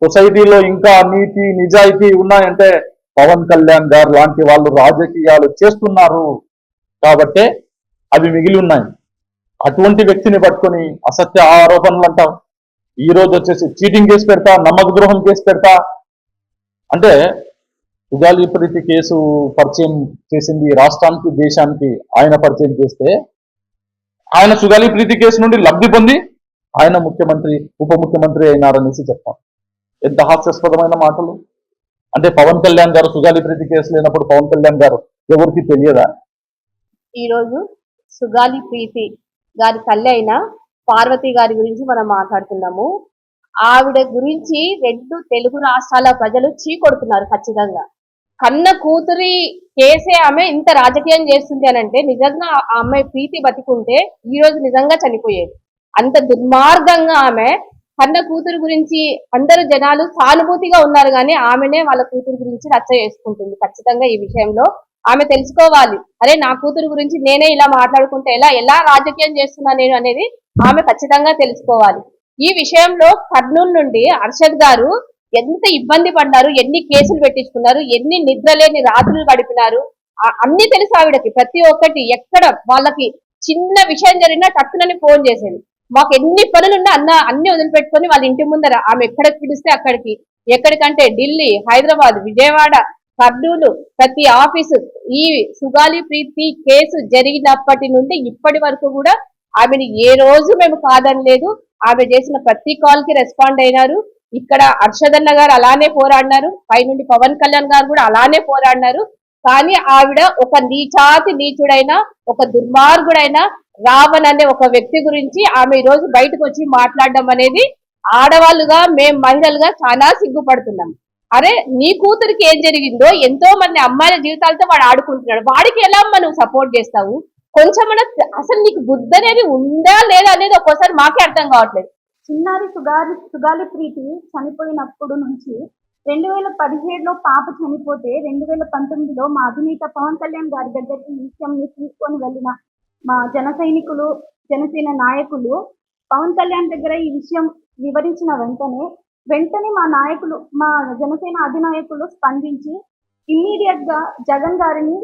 సొసైటీలో ఇంకా నీతి నిజాయితీ ఉన్నాయంటే పవన్ కళ్యాణ్ గారు లాంటి వాళ్ళు రాజకీయాలు చేస్తున్నారు కాబట్టే అవి మిగిలి ఉన్నాయి. అటువంటి వ్యక్తిని పట్టుకొని అసత్య ఆరోపణలు అంటాం. ఈ రోజు వచ్చేసి చీటింగ్ కేసు పెడతా, నమ్మక ద్రోహం కేసు పెడతా అంటే సుగాలి ప్రీతి కేసు పరిచయం చేసింది రాష్ట్రానికి, దేశానికి ఆయన పరిచయం చేస్తే, ఆయన సుగాలి ప్రీతి కేసు నుండి లబ్ధి పొంది ఆయన ముఖ్యమంత్రి ఉప ముఖ్యమంత్రి అయినారనేసి చెప్తాం. ఎంత హాస్యాస్పదమైన మాటలు. అంటే పవన్ కళ్యాణ్ గారు సుగాలి ప్రీతి కేసు లేనప్పుడు పవన్ కళ్యాణ్ గారు ఎవరికి తెలియదా? ఈరోజు సుగాలి ప్రీతి గారి తల్లి అయిన పార్వతి గారి గురించి మనం మాట్లాడుతున్నాము. ఆవిడ గురించి 2 తెలుగు రాష్ట్రాల ప్రజలు చీకొడుతున్నారు. ఖచ్చితంగా కన్న కూతురి కేసే ఆమె ఇంత రాజకీయం చేస్తుంది అని అంటే నిజంగా ఆ అమ్మాయి ప్రీతి బతికుంటే ఈ రోజు నిజంగా చనిపోయేది. అంత దుర్మార్గంగా ఆమె కన్న కూతురు గురించి అందరూ జనాలు సానుభూతిగా ఉన్నారు, కానీ ఆమెనే వాళ్ళ కూతురు గురించి రచ్చ చేసుకుంటుంది. ఖచ్చితంగా ఈ విషయంలో ఆమె తెలుసుకోవాలి. అరే నా కూతురు గురించి నేనే ఇలా మాట్లాడుకుంటే ఎలా రాజకీయం చేస్తున్నా నేను అనేది ఆమె ఖచ్చితంగా తెలుసుకోవాలి. ఈ విషయంలో కర్నూలు నుండి అర్షద్ గారు ఎంత ఇబ్బంది పడ్డారు, ఎన్ని కేసులు పెట్టించుకున్నారు, ఎన్ని నిద్రలేని రాత్రులు గడిపినారు, అన్ని తెలుసు ఆవిడకి. ప్రతి ఒక్కటి ఎక్కడ వాళ్ళకి చిన్న విషయం జరిగినా టక్కునని ఫోన్ చేసేది. మాకు ఎన్ని పనులున్నా అన్ని వదిలిపెట్టుకొని వాళ్ళ ఇంటి ముందర ఆమె ఎక్కడికి పిలిస్తే అక్కడికి, ఎక్కడికంటే ఢిల్లీ, హైదరాబాద్, విజయవాడ, కర్నూలు, ప్రతి ఆఫీసు. ఈ సుగాలి ప్రీతి కేసు జరిగినప్పటి నుండి ఇప్పటి వరకు కూడా ఆమెను ఏ రోజు మేము కాదనలేదు. ఆమె చేసిన ప్రతి కాల్ కి రెస్పాండ్ అయినారు. ఇక్కడ హర్షదన్న గారు అలానే పోరాడినారు, పైనుండి పవన్ కళ్యాణ్ గారు కూడా అలానే పోరాడినారు. కానీ ఆవిడ ఒక నీచుడైన ఒక దుర్మార్గుడైన రావణ్ అనే ఒక వ్యక్తి గురించి ఆమె ఈ రోజు బయటకు వచ్చి మాట్లాడడం అనేది ఆడవాళ్ళుగా మేము మహిళలుగా చాలా సిగ్గుపడుతున్నాం. అరే నీ కూతురికి ఏం జరిగిందో ఎంతో మంది అమ్మాయిల జీవితాలతో వాడు ఆడుకుంటున్నాడు, వాడికి ఎలా నువ్వు సపోర్ట్ చేస్తావు? కొంచెం అసలు నీకు బుద్ధి అనేది ఉందా లేదా అనేది ఒక్కోసారి మాకే అర్థం కావట్లేదు. చిన్నారి సుగాలి ప్రీతి చనిపోయినప్పుడు నుంచి 2017లో పాప చనిపోతే 2019లో మా అధినేత పవన్ కళ్యాణ్ గారి దగ్గరికి ఈ విషయం తీసుకొని వెళ్ళిన మా జనసేన నాయకులు పవన్ కళ్యాణ్ దగ్గర ఈ విషయం వివరించిన వెంటనే మా జనసేన అధినాయకులు స్పందించి ఇమ్మీడియట్ గా జగన్ గారిని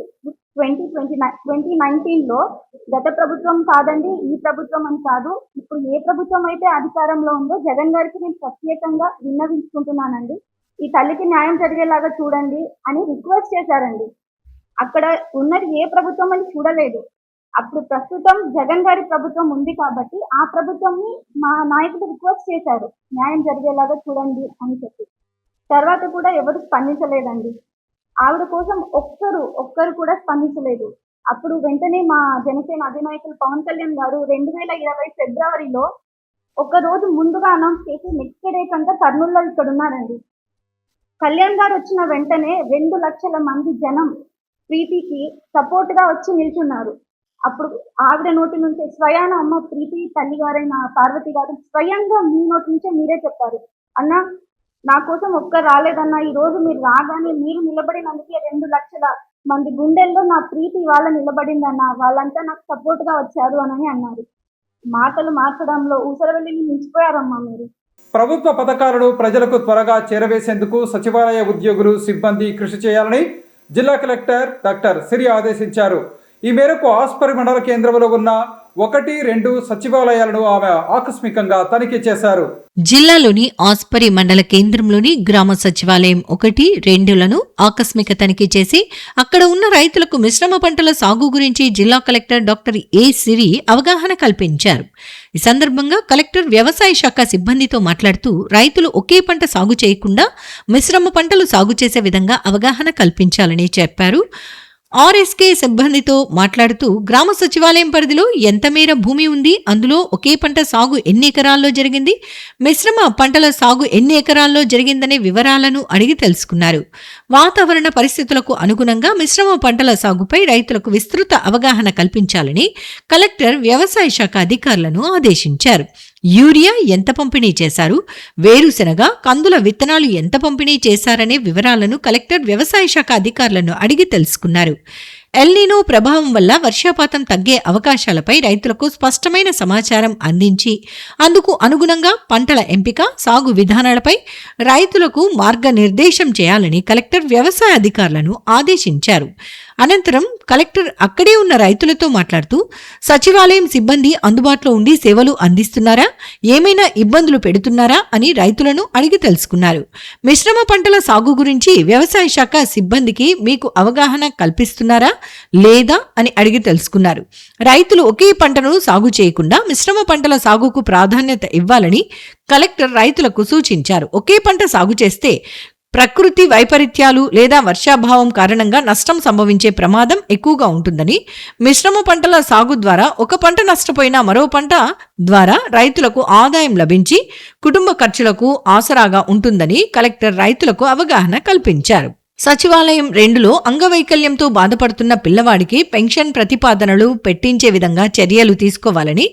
2019లో గత ప్రభుత్వం కాదండి, ఈ ప్రభుత్వం అని కాదు, ఇప్పుడు ఏ ప్రభుత్వం అయితే అధికారంలో ఉందో జగన్ గారికి నేను ప్రత్యేకంగా విన్నవించుకుంటున్నానండి, ఈ తల్లికి న్యాయం జరిగేలాగా చూడండి అని రిక్వెస్ట్ చేశారండి. అక్కడ ఉన్నది ఏ ప్రభుత్వం అని చూడలేదు. అప్పుడు ప్రస్తుతం జగన్ గారి ప్రభుత్వం ఉంది కాబట్టి ఆ ప్రభుత్వంని మా నాయకులు రిక్వెస్ట్ చేశారు న్యాయం జరిగేలాగా చూడండి అని చెప్పి. తర్వాత కూడా ఎవరు స్పందించలేదండి. ఆవిడ కోసం ఒక్కరు కూడా స్పందించలేదు. అప్పుడు వెంటనే మా జనసేన అధినాయకులు పవన్ కళ్యాణ్ గారు 2020 ఫిబ్రవరిలో ఒక రోజు ముందుగా అనౌన్స్ చేసి నెక్స్ట్ డే కంటే కర్నూలులో ఇక్కడ ఉన్నారండి. కళ్యాణ్ గారు వచ్చిన వెంటనే 2 లక్షల మంది జనం ప్రీతికి సపోర్ట్ గా వచ్చి నిల్చున్నారు. అప్పుడు ఆవిడ నోటి నుంచే స్వయాన అమ్మ ప్రీతి తల్లి గారైన పార్వతి గారు స్వయంగా మీ నోటి నుంచే మీరే చెప్పారు, అన్న నా కోసం ఒక్కరు రాలేదన్న, ఈ రోజు మీరు రాగానే మీరు నిలబడినందుకే 2 లక్షల మంది గుండెల్లో నా ప్రీతి వాళ్ళ నిలబడిందన్న, వాళ్ళంతా నాకు సపోర్ట్ గా వచ్చారు అని అన్నారు. మాటలు మార్చడంలో ఊసరవెల్లిని మించిపోయారమ్మా మీరు. ప్రభుత్వ పథకాలను ప్రజలకు త్వరగా చేరవేసేందుకు సచివాలయ ఉద్యోగులు సిబ్బంది కృషి చేయాలని జిల్లా కలెక్టర్ డాక్టర్ సిరి ఆదేశించారు. ఈ మేరకు ఆస్పరి మండల కేంద్రంలో ఉన్న 1-2 సచివాలయాలను ఆమె ఆకస్మికంగా తనిఖీ చేశారు. జిల్లాలోని ఆస్పరి మండల కేంద్రంలోని గ్రామ సచివాలయం 1-2లను ఆకస్మిక తనిఖీ చేసి అక్కడ ఉన్న రైతులకు మిశ్రమ పంటల సాగు గురించి జిల్లా కలెక్టర్ డాక్టర్ ఏ సిరి అవగాహన కల్పించారు. ఈ సందర్భంగా కలెక్టర్ వ్యవసాయ శాఖ సిబ్బందితో మాట్లాడుతూ రైతులు ఒకే పంట సాగు చేయకుండా మిశ్రమ పంటలు సాగు చేసే విధంగా అవగాహన కల్పించాలని చెప్పారు. ఆర్ఎస్కే సిబ్బందితో మాట్లాడుతూ గ్రామ సచివాలయం పరిధిలో ఎంత మేర భూమి ఉంది, అందులో ఒకే పంట సాగు ఎన్ని ఎకరాల్లో జరిగింది, మిశ్రమ పంటల సాగు ఎన్ని ఎకరాల్లో జరిగిందనే వివరాలను అడిగి తెలుసుకున్నారు. వాతావరణ పరిస్థితులకు అనుగుణంగా మిశ్రమ పంటల సాగుపై రైతులకు విస్తృత అవగాహన కల్పించాలని కలెక్టర్ వ్యవసాయ శాఖ అధికారులను ఆదేశించారు. యూరియా ఎంత పంపిణీ చేశారు, వేరుశెనగ, కందుల విత్తనాలు ఎంత పంపిణీ చేశారనే వివరాలను కలెక్టర్ వ్యవసాయ శాఖ అధికారులను అడిగి తెలుసుకున్నారు. ఎల్నినో ప్రభావం వల్ల వర్షపాతం తగ్గే అవకాశాలపై రైతులకు స్పష్టమైన సమాచారం అందించి అందుకు అనుగుణంగా పంటల ఎంపిక, సాగు విధానాలపై రైతులకు మార్గనిర్దేశం చేయాలని కలెక్టర్ వ్యవసాయ అధికారులను ఆదేశించారు. అనంతరం కలెక్టర్ అక్కడే ఉన్న రైతులతో మాట్లాడుతూ సచివాలయం సిబ్బంది అందుబాటులో ఉండి సేవలు అందిస్తున్నారా, ఏమైనా ఇబ్బందులు పెడుతున్నారా అని రైతులను అడిగి తెలుసుకున్నారు. మిశ్రమ పంటల సాగు గురించి వ్యవసాయ శాఖ సిబ్బందికి మీకు అవగాహన కల్పిస్తున్నారా, లేదా అని అడిగి తెలుసుకున్నారు. రైతులు ఒకే పంటను సాగు చేయకుండా మిశ్రమ పంటల సాగుకు ప్రాధాన్యత ఇవ్వాలని కలెక్టర్ రైతులకు సూచించారు. ఒకే పంట సాగు చేస్తే ప్రకృతి వైపరీత్యాలు లేదా వర్షాభావం కారణంగా నష్టం సంభవించే ప్రమాదం ఎక్కువగా ఉంటుందని, మిశ్రమ పంటల సాగు ద్వారా ఒక పంట నష్టపోయినా మరో పంట ద్వారా రైతులకు ఆదాయం లభించి కుటుంబ ఖర్చులకు ఆసరాగా ఉంటుందని కలెక్టర్ రైతులకు అవగాహన కల్పించారు. సచివాలయం 2లో అంగవైకల్యంతో బాధపడుతున్న పిల్లవాడికి పెన్షన్ ప్రతిపాదనలు పెట్టించే విధంగా చర్యలు తీసుకోవాలని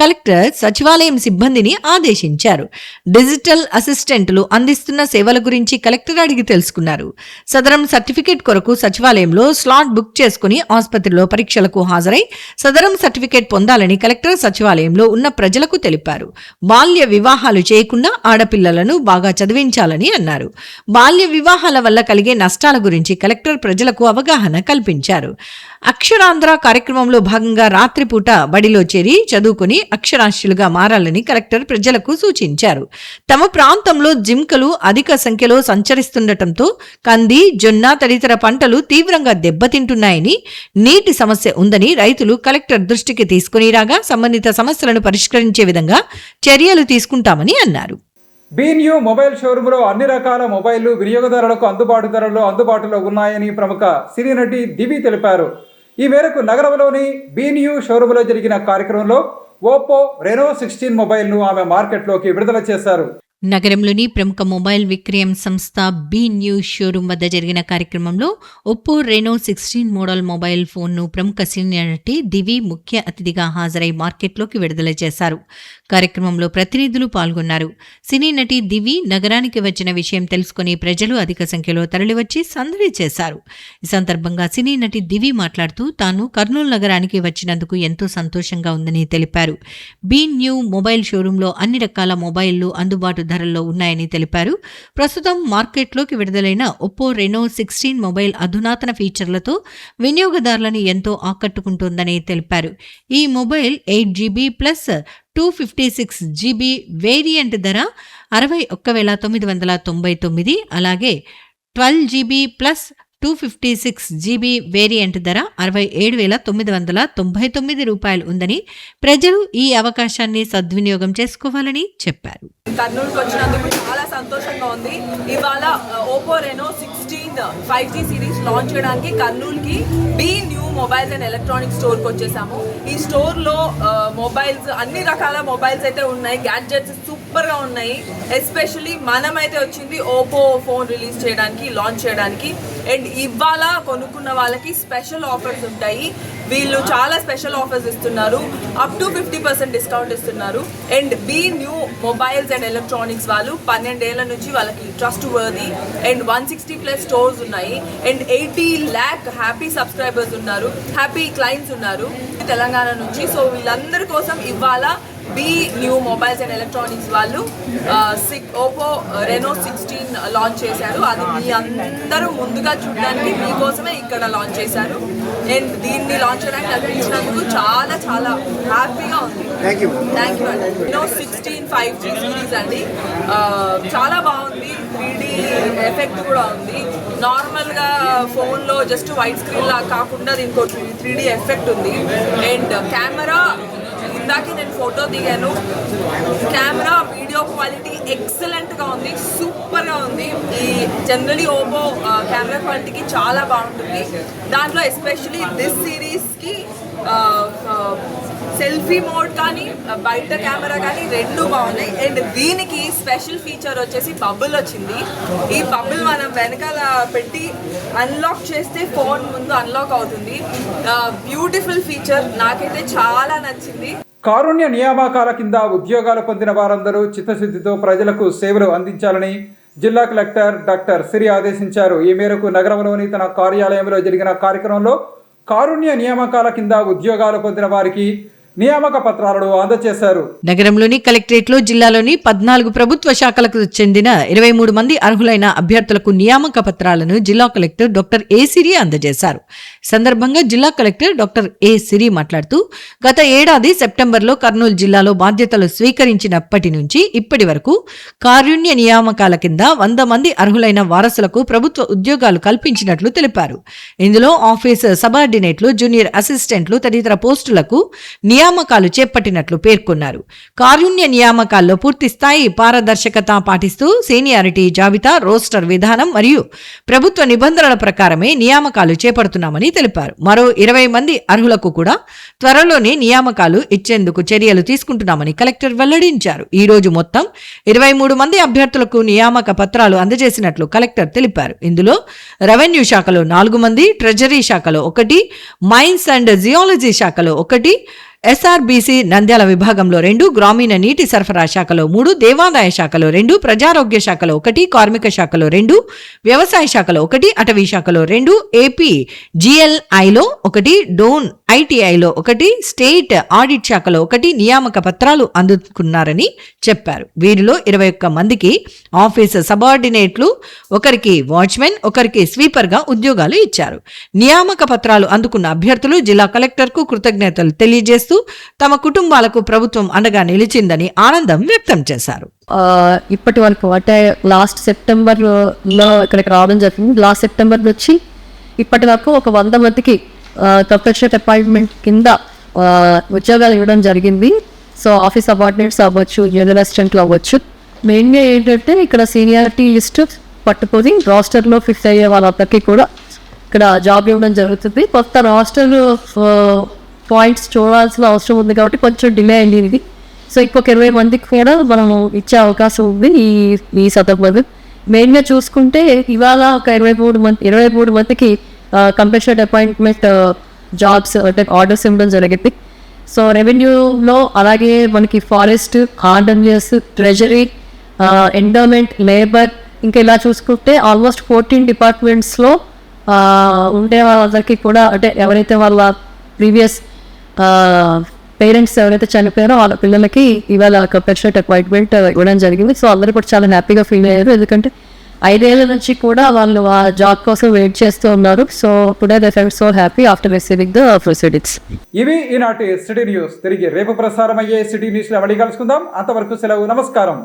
కలెక్టర్ సచివాలయం సిబ్బందిని ఆదేశించారు. డిజిటల్ అసిస్టెంట్లు అందిస్తున్న సేవల గురించి కలెక్టర్ అడిగి తెలుసుకున్నారు. సదరం సర్టిఫికేట్ కొరకు సచివాలయంలో స్లాట్ బుక్ చేసుకుని ఆసుపత్రిలో పరీక్షలకు హాజరై సదరం సర్టిఫికేట్ పొందాలని కలెక్టర్ సచివాలయంలో ఉన్న ప్రజలకు తెలిపారు. బాల్య వివాహాలు చేయకుండా ఆడపిల్లలను బాగా చదివించాలని అన్నారు. బాల్య వివాహాల వల్ల కలిగే నష్టాల గురించి కలెక్టర్ ప్రజలకు అవగాహన కల్పించారు. అక్షరాంధ్ర కార్యక్రమంలో భాగంగా రాత్రిపూట బడిలో చేరి చదువుకుని అక్షరాస్యులుగా మారాలని కలెక్టర్ ప్రజలకు సూచించారు. తమ ప్రాంతంలో జింకలు అధిక సంఖ్యలో సంచరిస్తుండటంతో కంది, జొన్న తదితర పంటలు తీవ్రంగా దెబ్బతింటున్నాయని, నీటి సమస్య ఉందని రైతులు కలెక్టర్ దృష్టికి తీసుకుని రాగా సంబంధిత సమస్యలను పరిష్కరించే విధంగా చర్యలు తీసుకుంటామని అన్నారు. బీన్యూ మొబైల్ షోరూంలో అన్ని రకాల మొబైళ్లు వినియోగదారులకు అందుబాటులో ఉన్నాయని ప్రముఖ సినీ నటి దివి తెలిపారు. ఈ మేరకు నగరంలోని బీన్యూ షోరూంలో జరిగిన కార్యక్రమంలో ఓప్పో రెనో 16 మొబైల్ను ఆమె మార్కెట్లోకి విడుదల చేశారు. నగరంలోని ప్రముఖ మొబైల్ విక్రయం సంస్థ బీ న్యూ షోరూం వద్ద జరిగిన కార్యక్రమంలో ఒప్పో రెనో 16 మోడల్ మొబైల్ ఫోన్ను ప్రముఖ సినీ నటి దివి ముఖ్య అతిథిగా హాజరై మార్కెట్లోకి విడుదల చేశారు. కార్యక్రమంలో ప్రతినిధులు పాల్గొన్నారు. సినీ నటి దివి నగరానికి వచ్చిన విషయం తెలుసుకుని ప్రజలు అధిక సంఖ్యలో తరలివచ్చి సందడి చేశారు. ఈ సందర్భంగా సినీ నటి దివి మాట్లాడుతూ తాను కర్నూలు నగరానికి వచ్చినందుకు ఎంతో సంతోషంగా ఉందని తెలిపారు. బీ న్యూ మొబైల్ షోరూంలో అన్ని రకాల మొబైళ్లు అందుబాటు ధరల్లో ఉన్నాయని తెలిపారు. ప్రస్తుతం మార్కెట్లోకి విడుదలైన ఒప్పో రెనో 16 మొబైల్ అధునాతన ఫీచర్లతో వినియోగదారులను ఎంతో ఆకట్టుకుంటోందని తెలిపారు. ఈ mobile 8GB plus 256GB variant ధర 61,999, అలాగే 12GB ప్లస్ 256GB వేరియంట్ ధర 67,999 రూపాయలు ఉందని, ప్రజలు ఈ అవకాశాన్ని సద్వినియోగం చేసుకోవాలని చెప్పారు. కర్నూలుకి వచ్చినందుకు చాలా సంతోషంగా ఉంది. ఇవాళ Oppo Reno 16 5G series launch చేయడానికి కర్నూలుకి B new mobiles and Electronics స్టోర్కి వచ్చేసాము. ఈ స్టోర్లో మొబైల్స్ అన్ని రకాల మొబైల్స్ అయితే ఉన్నాయి. గ్యాడ్జెట్స్ సూపర్గా ఉన్నాయి. ఎస్పెషల్లీ మనమైతే వచ్చింది ఓపో ఫోన్ రిలీజ్ చేయడానికి, లాంచ్ చేయడానికి. అండ్ ఇవాళ కొనుక్కున్న వాళ్ళకి స్పెషల్ ఆఫర్స్ ఉంటాయి. వీళ్ళు చాలా స్పెషల్ ఆఫర్స్ ఇస్తున్నారు. అప్ టు 50% డిస్కౌంట్ ఇస్తున్నారు. And B new mobiles and electronics వాళ్ళు 12 ఏళ్ల నుంచి వాళ్ళకి ట్రస్ట్ వర్ది అండ్ 160+ స్టోర్స్ ఉన్నాయి. అండ్ 80 lakh హ్యాపీ సబ్స్క్రైబర్స్ ఉన్నారు, హ్యాపీ క్లయింట్స్ ఉన్నారు తెలంగాణ నుంచి. సో వీళ్ళందరి కోసం ఇవాళ B new mobiles and electronics వాళ్ళు ఓపో రెనో 16 లాంచ్ చేశారు. అది మీ అందరూ ముందుగా చూడడానికి మీకోసమే ఇక్కడ లాంచ్ చేశారు. అండ్ దీన్ని లాంచ్ చేయడానికి అనిపించినందుకు చాలా చాలా హ్యాపీగా ఉంది. థ్యాంక్ యూ అండి. రెనో 16 5G సిరీస్ అండి, చాలా బాగుంది. 3D ఎఫెక్ట్ కూడా ఉంది. నార్మల్గా ఫోన్లో జస్ట్ వైట్ స్క్రీన్ లా కాకుండా దీనికి 3D ఎఫెక్ట్ ఉంది. అండ్ కెమెరా, ఇందాకే నేను ఫోటో దిగాను, కెమెరా వీడియో క్వాలిటీ ఎక్సలెంట్గా ఉంది, సూపర్గా ఉంది. ఈ జనరలీ ఓపో కెమెరా క్వాలిటీకి చాలా బాగుంటుంది. దాంట్లో ఎస్పెషలీ దిస్ సిరీస్కి సెల్ఫీ మోడ్ కానీ బయట కెమెరా కానీ రెండు బాగున్నాయి. అండ్ దీనికి స్పెషల్ ఫీచర్ వచ్చేసి బబుల్ వచ్చింది. ఈ బబుల్ మనం వెనకాల పెట్టి అన్లాక్ చేస్తే ఫోన్ ముందు అన్లాక్ అవుతుంది. బ్యూటిఫుల్ ఫీచర్, నాకైతే చాలా నచ్చింది. కారుణ్య నియామకాల కింద ఉద్యోగాలు పొందిన వారందరూ చిత్తశుద్ధితో ప్రజలకు సేవలు అందించాలని జిల్లా కలెక్టర్ డాక్టర్ సిరి ఆదేశించారు. ఈ మేరకు నగరంలోని తన కార్యాలయంలో జరిగిన కార్యక్రమంలో కారుణ్య నియామకాల కింద ఉద్యోగాలు పొందిన వారికి నియామక పత్రాలను అందజేశారు. నగరంలోని కలెక్టరేట్లో జిల్లాలోని 14 ప్రభుత్వ శాఖలకు చెందిన 23 మంది అర్హులైన అభ్యర్థులకు నియామక పత్రాలను జిల్లా కలెక్టర్ డాక్టర్ ఏ సిరి అందజేశారు. సందర్భంగా జిల్లా కలెక్టర్ డాక్టర్ ఏ సిరి మాట్లాడుతూ గత ఏడాది సెప్టెంబర్లో కర్నూలు జిల్లాలో బాధ్యతలు స్వీకరించినప్పటి నుంచి ఇప్పటి వరకు కారుణ్య నియామకాల కింద 100 మంది అర్హులైన వారసులకు ప్రభుత్వ ఉద్యోగాలు కల్పించినట్లు తెలిపారు. ఇందులో ఆఫీస్ సబార్డినేట్లు, జూనియర్ అసిస్టెంట్లు తదితర పోస్టులకు నియామకాలు చేపట్టినట్లు పేర్కొన్నారు. కారుణ్య నియామకాల్లో పూర్తి స్థాయి పారదర్శకత పాటిస్తూ సీనియారిటీ జాబితా, రోస్టర్ విధానం మరియు ప్రభుత్వ నిబంధనల ప్రకారమే నియామకాలు చేపడుతున్నామని తెలిపారు. మరో 20 మంది అర్హులకు కూడా త్వరలోనే నియామకాలు ఇచ్చేందుకు చర్యలు తీసుకుంటున్నామని కలెక్టర్ వెల్లడించారు. ఈ రోజు మొత్తం 23 మంది అభ్యర్థులకు నియామక పత్రాలు అందజేసినట్లు కలెక్టర్ తెలిపారు. ఇందులో రెవెన్యూ శాఖలో 4 మంది, ట్రెజరీ శాఖలో 1, మైన్స్ అండ్ జియాలజీ శాఖలో 1, ఎస్ఆర్బీసీ నంద్యాల విభాగంలో 2, గ్రామీణ నీటి సరఫరా శాఖలో 3, దేవాదాయ శాఖలో 2, ప్రజారోగ్య శాఖలో 1, కార్మిక శాఖలో 2, వ్యవసాయ శాఖలో 1, అటవీ శాఖలో 2, ఏపీ జిఎల్ఐలో 1, డోన్ ఐటీఐలో 1, స్టేట్ ఆడిట్ శాఖలో 1 నియామక పత్రాలు అందుకున్నారని చెప్పారు. వీరిలో 21 మందికి ఆఫీస్ సబార్డినేట్లు, 1కి వాచ్మెన్, 1కి స్వీపర్గా ఉద్యోగాలు ఇచ్చారు. నియామక పత్రాలు అందుకున్న అభ్యర్థులు జిల్లా కలెక్టర్కు కృతజ్ఞతలు తెలియజేస్తూ తమ కుటుంబాలకు ప్రభుత్వం అండగా నిలిచిందని ఆనందం వ్యక్తం చేశారు. ఇప్పటి వరకు అంటే లాస్ట్ సెప్టెంబర్లో ఇక్కడికి రావడం జరిగింది. లాస్ట్ సెప్టెంబర్ నుంచి ఇప్పటి వరకు ఒక 100 మందికి ప్రొఫెషనల్ అపాయింట్మెంట్ కింద ఉద్యోగాలు ఇవ్వడం జరిగింది. సో ఆఫీస్ అపార్ట్మెంట్స్ అవ్వచ్చు, జూనియర్ అసిస్టెంట్లు అవ్వచ్చు. మెయిన్గా ఏంటంటే ఇక్కడ సీనియారిటీ లిస్ట్ పట్టుకొని రాస్టర్లో ఫిక్స్ అయ్యే వాళ్ళందరికీ కూడా ఇక్కడ జాబ్ ఇవ్వడం జరుగుతుంది. కొత్త రాస్టర్ పాయింట్స్ చూడాల్సిన అవసరం ఉంది కాబట్టి కొంచెం డిలే అయింది ఇది. సో ఇంకొక 20 మందికి కూడా మనం ఇచ్చే అవకాశం ఉంది ఈ సందర్భంలో. మెయిన్గా చూసుకుంటే ఇవాళ ఒక 23 మందికి కంపెన్సేట్ అపాయింట్మెంట్ జాబ్స్ అంటే ఆర్డర్స్ ఇవ్వడం జరిగింది. సో రెవెన్యూలో అలాగే మనకి forest, RWS, treasury, endowment, labour, ఇంకా ఇలా చూసుకుంటే ఆల్మోస్ట్ 14 డిపార్ట్మెంట్స్లో ఉండే వాళ్ళందరికీ కూడా అంటే ఎవరైతే వాళ్ళ ప్రీవియస్ పేరెంట్స్ ఎవరైతే చనిపోయారో వాళ్ళ పిల్లలకి ఇవాళ కంపెన్సేట్ అపాయింట్మెంట్ ఇవ్వడం జరిగింది. సో అందరూ కూడా చాలా హ్యాపీగా ఫీల్ అయ్యారు. ఎందుకంటే 5 ఏళ్ల నుంచి కూడా వాళ్ళు ఆ జాబ్ కోసం వెయిట్ చేస్తూ ఉన్నారు. So today they felt so happy after receiving the proceedings. ఇవి ఈనాటి సిటీ న్యూస్. తిరిగి రేపు ప్రసారం అయ్యే సిటీ న్యూస్లో మళ్ళీ కలుసుకుందాం. అంతవరకు సెలవు. నమస్కారం.